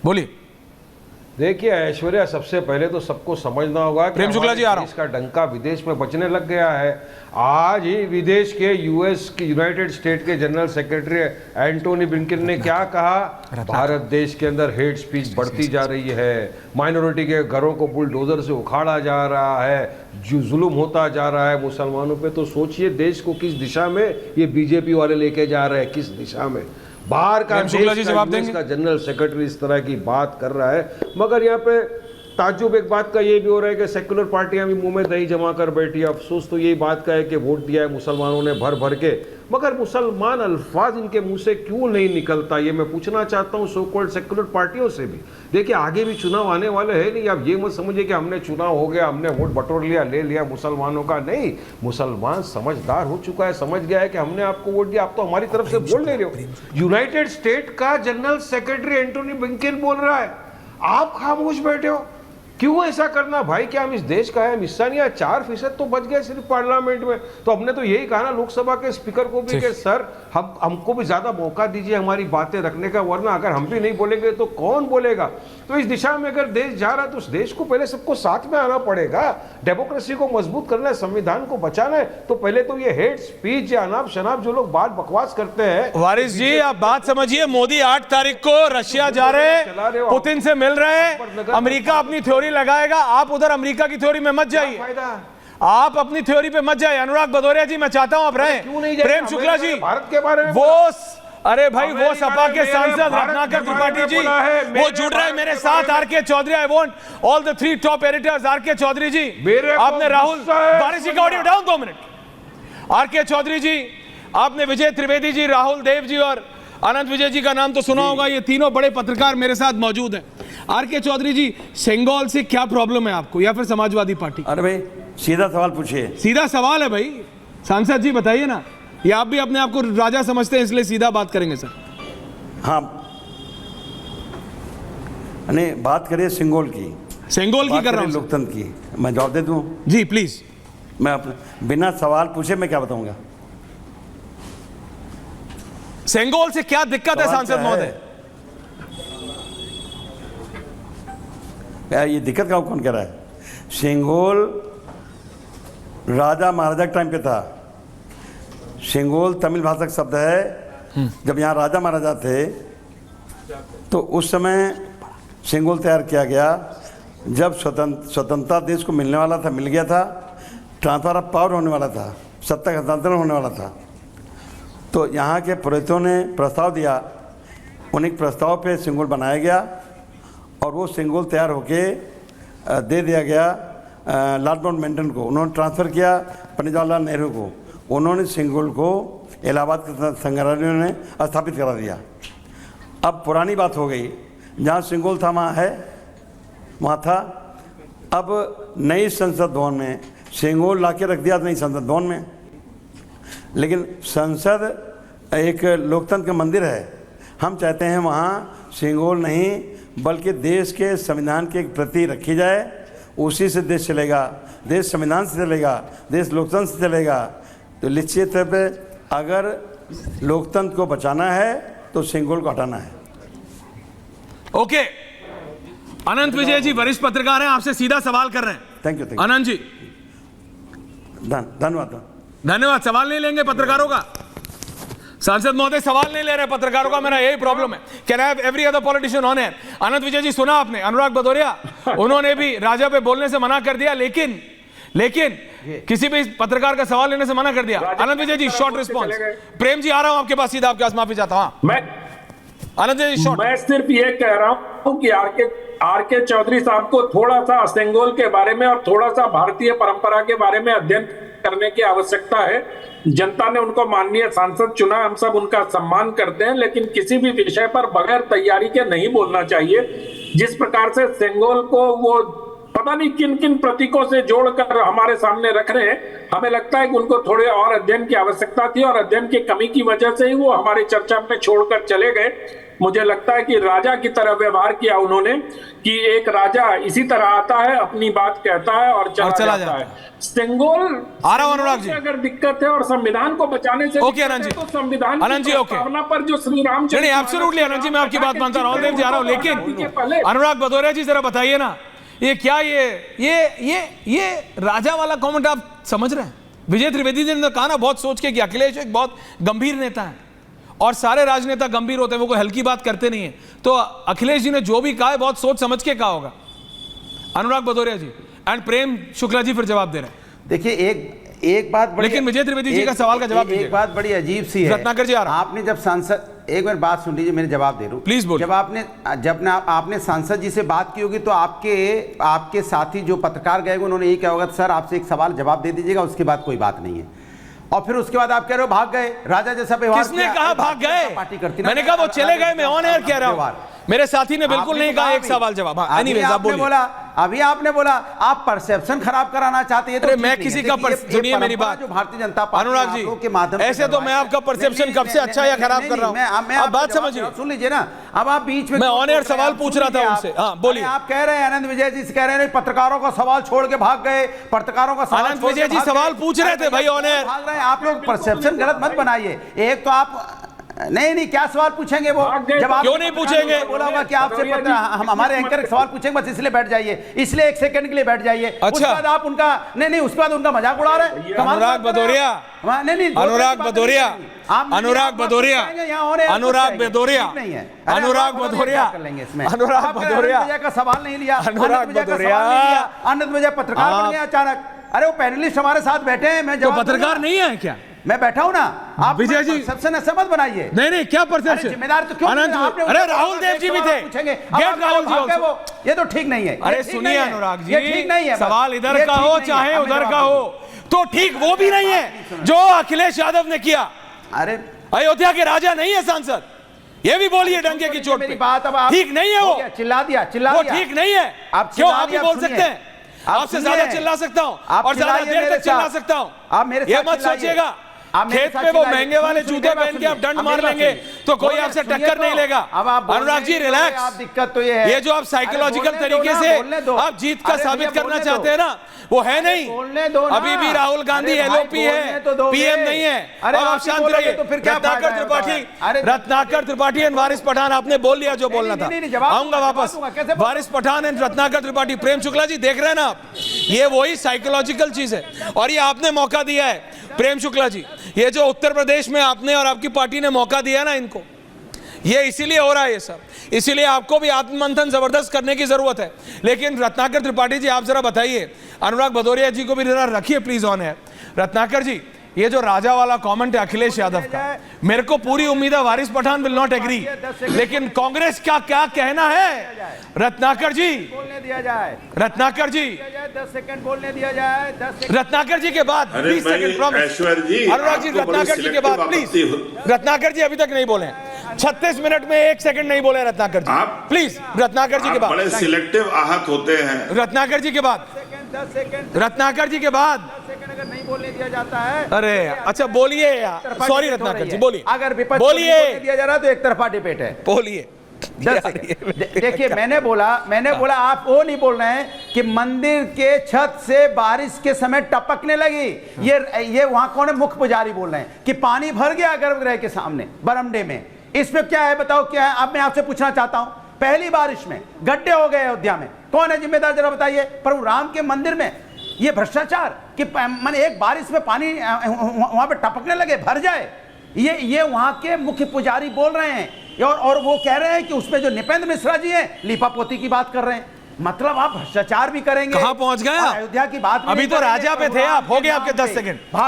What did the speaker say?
बोलिए। देखिए ऐश्वर्या, सबसे पहले तो सबको समझना होगा कि प्रेम शुक्ला जी, आ रहा हूं। देश का डंका विदेश में बचने लग गया है। आज ही विदेश के यूएस के यूनाइटेड स्टेट के जनरल सेक्रेटरी एंटोनी ब्लिंकन ने क्या कहा, भारत देश के अंदर हेट स्पीच बढ़ती जा रही है, माइनॉरिटी के घरों को बुलडोजर से उखाड़ा जा रहा है, जो जुल्म होता जा रहा है मुसलमानों पे। तो सोचिए देश को किस दिशा में ये बीजेपी वाले लेके जा रहे हैं, किस दिशा में। बाहर का देश का जनरल सेक्रेटरी इस तरह की बात कर रहा है। मगर यहाँ पे ताज्जुब एक बात का ये भी हो रहा है कि सेक्युलर पार्टियां भी मुंह में दही जमा कर बैठी है। अफसोस तो यही बात का है कि वोट दिया है मुसलमानों ने भर भर के, मगर मुसलमान अल्फाज इनके मुंह से क्यों नहीं निकलता, ये मैं पूछना चाहता हूँ सो कॉल्ड सेक्युलर पार्टियों से भी। देखिए आगे भी चुनाव आने वाले हैं नहीं, आप ये मत समझिए कि हमने चुनाव हो गया, हमने वोट बटोर लिया, ले लिया मुसलमानों का। नहीं, मुसलमान समझदार हो चुका है, समझ गया है कि हमने आपको वोट दिया, आप तो हमारी तरफ से बोल नहीं रहे हो। यूनाइटेड स्टेट का जनरल सेक्रेटरी एंटोनी ब्लिंकन बोल रहा है, आप खामोश बैठे हो। क्यों ऐसा करना भाई? क्या हम इस देश का है हिस्सा नहीं है? 4% तो बच गए सिर्फ पार्लियामेंट में। तो हमने तो यही कहा ना लोकसभा के स्पीकर को भी कि सर हमको भी ज्यादा मौका दीजिए हमारी बातें रखने का, वरना अगर हम भी नहीं बोलेंगे तो कौन बोलेगा। तो इस दिशा में अगर देश जा रहा है तो उस देश को पहले सबको साथ में आना पड़ेगा। डेमोक्रेसी को मजबूत करना है, संविधान को बचाना है, तो पहले तो ये हेट स्पीच या अनाप शनाप जो लोग बात बकवास करते हैं। वारिस जी आप बात समझिए, मोदी 8 तारीख को रशिया जा रहे हैं, पुतिन से मिल रहे हैं, अमेरिका अपनी थ्योरी लगाएगा, आप उधर अमेरिका की थ्योरी में मत जाइए, आप अपनी थ्योरी पे मत जाइए। अनुराग भदौरिया जी मैं चाहता हूं आप रहें। प्रेम शुक्ला जी भारत के बारे में वो, अरे भाई वो सपा के सांसद रत्नाकर त्रिपाठी जी वो जुड़ रहे हैं मेरे साथ। RK Chaudhary, I want all the 3 top editors. RK Chaudhary ji आपने राहुल वारिस जी का audio down 2 minute. RK Chaudhary ji आपने विजय त्रिवेदी जी, राहुल देव जी और अनंत विजय जी का नाम तो सुना होगा, ये तीनों बड़े पत्रकार मेरे साथ मौजूद हैं। आरके चौधरी जी, सेंगोल से क्या प्रॉब्लम है आपको या फिर समाजवादी पार्टी? अरे भाई सीधा सवाल पूछिए। सीधा सवाल है भाई, सांसद जी बताइए ना, या आप भी अपने आप को राजा समझते हैं इसलिए सीधा बात करेंगे सर? हाँ नहीं, बात करिए सेंगोल की। सेंगोल की कर रहा हूं, लोकतंत्र की। मैं जवाब दे दूं? जी प्लीज। मैं बिना सवाल पूछे मैं क्या बताऊंगा? सेंगोल से क्या दिक्कत है सांसद महोदय? ये दिक्कत का कौन कह रहा है? सेंगोल राजा महाराजा के टाइम पे था। सेंगोल तमिल भाषा का शब्द है। जब यहाँ राजा महाराजा थे तो उस समय सेंगोल तैयार किया गया। जब स्वतंत्रता देश को मिलने वाला था, मिल गया था, ट्रांसफर ऑफ पावर होने वाला था, सत्ता का हस्तांतरण होने वाला था, तो यहाँ के पुरोहितों ने प्रस्ताव दिया, उन्हीं प्रस्ताव पे सेंगोल बनाया गया और वो सेंगोल तैयार होके दे दिया गया लॉर्ड माउंटबेटन को। उन्होंने ट्रांसफ़र किया पंडित जवाहरलाल नेहरू को। उन्होंने सेंगोल को इलाहाबाद के संग्रहालय ने स्थापित करा दिया। अब पुरानी बात हो गई, जहाँ सेंगोल था वहाँ है, वहाँ था। अब नई संसद भवन में सेंगोल ला के रख दिया, नई संसद भवन में। लेकिन संसद एक लोकतंत्र का मंदिर है, हम चाहते हैं वहाँ सेंगोल नहीं बल्कि देश के संविधान के प्रति रखी जाए, उसी से देश चलेगा, देश संविधान से चलेगा, देश लोकतंत्र से चलेगा। तो निश्चित तौर पे अगर लोकतंत्र को बचाना है तो सेंगोल को हटाना है। ओके, अनंत विजय जी वरिष्ठ पत्रकार हैं, आपसे सीधा सवाल कर रहे हैं। Thank you. अनंत जी धन्यवाद। धन्यवाद। सवाल नहीं लेंगे पत्रकारों का? सांसद महोदय सवाल नहीं ले रहे पत्रकारों का, मेरा यही प्रॉब्लम है। Can I have every other politician on air? Anant Vijay ji सुना आपने, अनुराग भदौरिया उन्होंने भी राजा पे बोलने से मना कर दिया, लेकिन किसी भी पत्रकार का सवाल लेने से मना कर दिया। अनंत विजय जी शॉर्ट रिस्पॉन्स। प्रेम जी आ रहा हूं आपके पास सीधा, आपके पास माफी चाहता हूं। अनंत विजय जी शॉर्ट। मैं सिर्फ ये कह रहा हूं कि आरके चौधरी साहब को थोड़ा सा सेंगोल के बारे में और थोड़ा सा भारतीय परंपरा के बारे में अध्ययन करने की आवश्यकता है। जनता ने उनको माननीय सांसद चुना, हम सब उनका सम्मान करते हैं, लेकिन किसी भी विषय पर बगैर तैयारी के नहीं बोलना चाहिए। जिस प्रकार से सेंगोल को वो पता नहीं किन किन प्रतीकों से जोड़कर हमारे सामने रख रहे हैं। हमें लगता है कि उनको थोड़े और अध्ययन की आवश्यकता थी और अध्ययन की कमी की वजह से ही वो हमारी चर्चा में छोड़कर चले गए। मुझे लगता है कि राजा की तरह व्यवहार किया उन्होंने, कि एक राजा इसी तरह आता है, अपनी बात कहता है और चला जाता है। सेंगोल आ रहा हूं अनुराग जी। अगर दिक्कत है और संविधान को बचाने से ओके आनंद जी, तो संविधान आनंद जी, ओके, भावना पर जो श्री राम नहीं एब्सोल्युटली आनंद जी, मैं आपकी बात मानता हूं, राहुल देव जी आ रहा हूं, लेकिन अनुराग भदौरिया जी जरा बताइए ना, ये क्या ये राजा वाला कमेंट आप समझ रहे हैं? विजय त्रिवेदी जी ने कहा ना बहुत सोच के कि अखिलेश एक बहुत गंभीर नेता है और सारे राजनेता गंभीर होते हैं, वो कोई हल्की बात करते नहीं है। तो अखिलेश जी ने जो भी कहा है बहुत सोच समझ के कहा होगा। अनुराग भदौरिया जी एंड प्रेम शुक्ला जी फिर जवाब दे रहे हैं। देखिए एक बात बड़ी, लेकिन विजय त्रिवेदी जी का सवाल का जवाब एक बात बड़ी अजीब सी है। रत्नाकर जी आ रहा, आपने जब सांसद, एक मिनट बात सुन लीजिए, मेरे जवाब दे रहा हूं प्लीज बोलिए। जब आपने सांसद जी से बात की होगी तो आपके साथी जो पत्रकार गए उन्होंने यही कहा होगा सर आपसे एक सवाल जवाब दे दीजिएगा, उसके बाद कोई बात नहीं है। और फिर उसके बाद आप कह रहे हो भाग गए, राजा जैसा व्यवहार। किसने कहा भाग गए? पार्टी करती, मैंने कहा वो चले गए, मैं ऑन एयर कह रहा हूं। मेरे साथी ने बिल्कुल नहीं कहा एक सवाल जवाब। एनीवेज आप बोलिए। अभी आपने बोला आप परसेप्शन खराब कराना चाहते हैं। अरे मैं किसी का सुनिए मेरी बात, जो भारतीय जनता पार्टी अनुराग जी के माध्यम से ऐसे तो मैं आपका परसेप्शन कब से अच्छा या खराब कर रहा हूं, आप बात समझिए। सुन लीजिए ना, अब आप बीच में मैं ऑन एयर सवाल पूछ रहा था उनसे। हाँ बोलिए। आप कह रहे हैं आनंद विजय जी से कह रहे हैं पत्रकारों का सवाल छोड़ के भाग गए, पत्रकारों का सवाल। आनंद विजय जी सवाल पूछ रहे थे भाई ऑन एयर। भाग रहे हैं आप लोग, परसेप्शन गलत मत बनाइए। एक तो आप नहीं क्या सवाल पूछेंगे वो, जब आप क्यों नहीं पूछेंगे? बोला होगा कि आपसे हम हमारे एंकर एक सवाल पूछेंगे बस इसलिए बैठ जाइए, इसलिए एक सेकंड के लिए बैठ जाइए। उसके बाद आप उनका नहीं उसके बाद उनका मजाक उड़ा रहे हैं। अनुराग भदौरिया, अनुराग भदौरिया, अनुराग भदौरिया, अनुराग भदौरिया, अनुराग भदौरिया, अनुराग भदौरिया का सवाल नहीं लिया, अनुराग भदौरिया, आनंद विजय पत्रकार बन गए अचानक। अरे वो पैनलिस्ट हमारे साथ बैठे हैं, मैं जवाब पत्रकार नहीं है क्या? मैं बैठा हूं ना। आप विजय जी परसेप्शन ऐसा मत बनाइए। नहीं क्या परसेप्शन? जिम्मेदार तो क्यों? अरे राहुल देव जी भी थे, गेट राहुल जी वो, ये तो ठीक नहीं है। अरे सुनिए अनुराग जी, ये ठीक नहीं है। सवाल इधर का हो चाहे उधर का हो, तो ठीक वो भी नहीं है जो अखिलेश यादव ने किया। अरे अयोध्या के राजा नहीं है सांसद, ये भी बोलिए डंके की चोट पे। बात अब ठीक नहीं है वो, चिल्ला दिया वो ठीक नहीं है। क्यों? आप भी बोल सकते हैं, आपसे ज्यादा चिल्ला सकता हूं और ज्यादा देर तक चिल्ला सकता हूं। आप मेरे ये मत सोचिएगा खेत पे वो महंगे वाले जूते पहन के आप डंड मार लेंगे तो कोई आपसे टक्कर नहीं लेगा। अनुराग जी रिलैक्स। दिक्कत तो ये है, ये जो आप साइकोलॉजिकल तरीके से आप जीत का साबित करना चाहते हैं ना, वो है नहीं। अभी भी राहुल गांधी एलओपी है, पीएम नहीं है। अब आप शांत रहिए। रत्नाकर त्रिपाठी, रत्नाकर त्रिपाठी एंड वारिस पठान, आपने बोल लिया जो बोलना था, आऊंगा वापस। वारिस पठान एंड रत्नाकर त्रिपाठी, प्रेम शुक्ला जी देख रहे हैं ना आप, ये वही साइकोलॉजिकल चीज है और ये आपने मौका दिया है प्रेम शुक्ला जी। ये जो उत्तर प्रदेश में आपने और आपकी पार्टी ने मौका दिया ना इनको, ये इसीलिए हो रहा है ये सब, इसीलिए आपको भी आत्ममंथन जबरदस्त करने की जरूरत है। लेकिन रत्नाकर त्रिपाठी जी आप जरा बताइए, अनुराग भदौरिया जी को भी जरा रखिए प्लीज ऑन है। रत्नाकर जी, ये जो राजा वाला कमेंट है अखिलेश यादव का, मेरे को पूरी उम्मीद है वारिस पठान विल नॉट एग्री, लेकिन कांग्रेस का क्या कहना है? रत्नाकर जी बोलने दिया जाए, रत्नाकर जी 10 सेकंड बोलने दिया जाए, 10 सेकंड। रत्नाकर जी के बाद 20 सेकंड प्रॉमिस। अनुराग जी रत्नाकर जी के बाद प्लीज। रत्नाकर जी अभी तक नहीं बोले, 36 मिनट में 1 सेकंड नहीं बोले रत्नाकर जी, प्लीज। रत्नाकर जी के बाद बड़े सिलेक्टिव आहत होते हैं। रत्नाकर जी के बाद 10 सेकंड, रत्नाकर जी के बाद 10 सेकंड अगर नहीं बोलने दिया जाता है। अरे अच्छा बोलिए यार, सॉरी रत्नाकर जी बोलिए। अगर विपक्ष को बोलिए, नहीं बोलने दिया जा रहा तो एक तरफा डिबेट है। बोलिए। देखिए मैंने बोला आप वो नहीं बोल रहे हैं कि मंदिर के छत से बारिश के समय टपकने लगी। ये वहां कौन है? मुख्य पुजारी बोल रहे हैं कि पानी भर गया गर्भगृह के सामने बरामदे में। इसमें क्या है बताओ, क्या है? अब मैं आपसे पूछना चाहता हूं, पहली बारिश में गड्ढे हो गए अयोध्या में, कौन है जिम्मेदार जरा बताइए? प्रभु राम के मंदिर में ये भ्रष्टाचार कि मैंने एक बारिश में पानी वहां पे टपकने लगे, भर जाए, ये वहां के मुख्य पुजारी बोल रहे हैं और वो कह रहे हैं कि उसमें जो नृपेंद्र मिश्रा जी हैं लीपापोती की बात कर रहे हैं। मतलब आप भ्रष्टाचार भी करेंगे। कहां पहुंच गए? अयोध्या की बात अभी तो राजा पे थे आप, हो गए आपके 10 सेकंड।